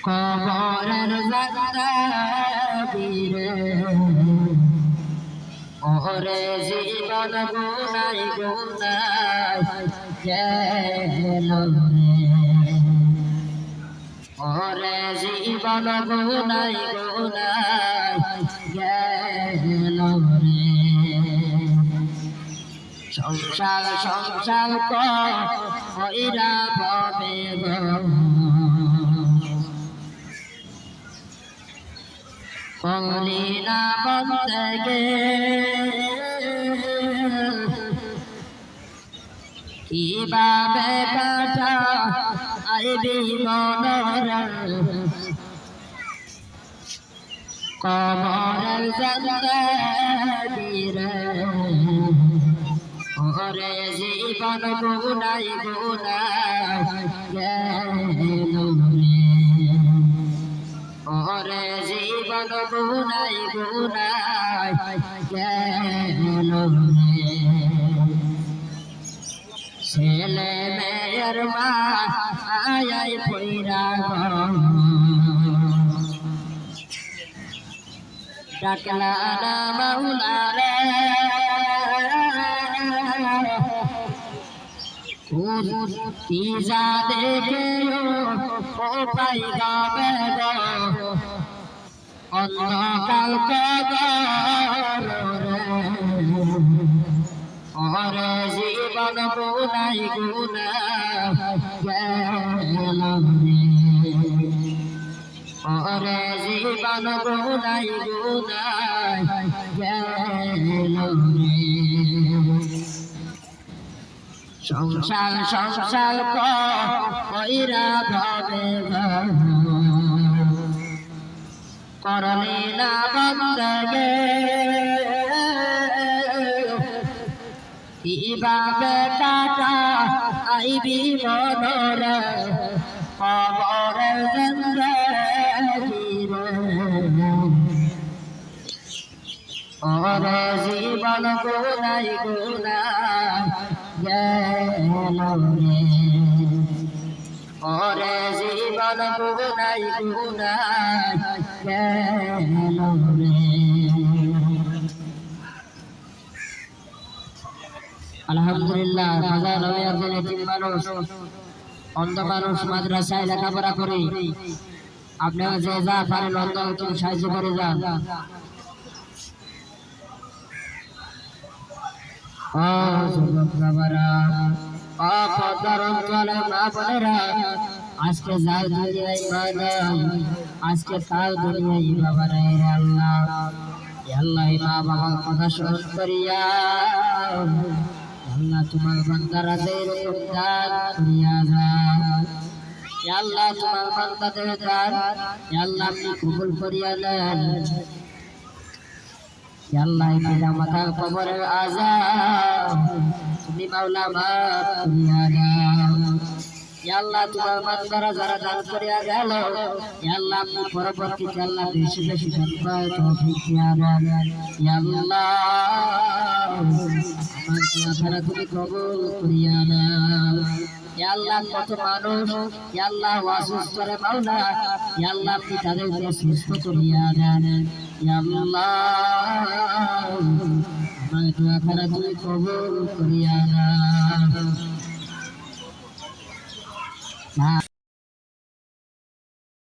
কবরের জান্নাতীরে ওরে জীবন গুনাই গুনাই গেল রে ওরে জীবন গুনাই গুনাই গেল রে সংসার সংসার কইরা ভবে গো কলি না বলতে গে কিভাবে কাটা আইবি মনরে কবরের জান্নাতীরে ওরে জীবন গুনাই গুনাই গেল রে ওরে জীবন গুনাই গুনাই গেল রে ছেলে মেয়ের মা আয় পইরা ডাকলা না মাওলা রে কি যা দেখে ও পাই গাবে গো অন্ধকাল কবর ওরে জীবন গুনাই গুনাই গেল রে ওরে জীবন গুনাই গুনাই গেল রে সংসার সংসার কইরা ভবে করলি না বন্দে কিভাবে কাটা আইবি মনরে কবরের জান্নাতীরে ওরে জীবন গুনাই গুনাই গেল রে ওরে জীবন গুনাই গুনাই গেল রে আলহামদুলিল্লাহ হাজার একজন এতিম মানুষ অন্ধ মানুষ মাদ্রাসায় লেখাপড়া করে আপনারা যে যা পারেন অন্ধ সাহায্য করে যান আজকে যাও দুনিয়ায় আজকে তাও দুনিয়ায় বাবারা আল্লাহ আল্লাহ মা বাবার কথা স্মরণ করিয়া আল্লাহ তোমার বান্দারাদের দান করিয়া যাও আল্লাহ তোমার বান্দাদের দান আল্লাহ আপনি কবুল করিয়া নেন আল্লাহ পিতা মাতার কবরের আযাব তুমি মাওলা মাফ করিয়া দাও আল্লাহ তোমার বান্দারা যারা দান করিয়া গেল আল্লাহ আপনি পরবর্তীতে আল্লাহ বেশি বেশি সম্পদ তৌফিক দিয়া দেন আল্লাহ আমার দোয়া তুমি কবুল করিয়া নাও আল্লাহ কত মানুষ আল্লাহ অসুস্থ রে মাওলা আল্লাহ আপনি তাদেরকে সুস্থ করিয়া দেন আল্লাহ আমার দোয়া তুমি কবুল করিয়া নাও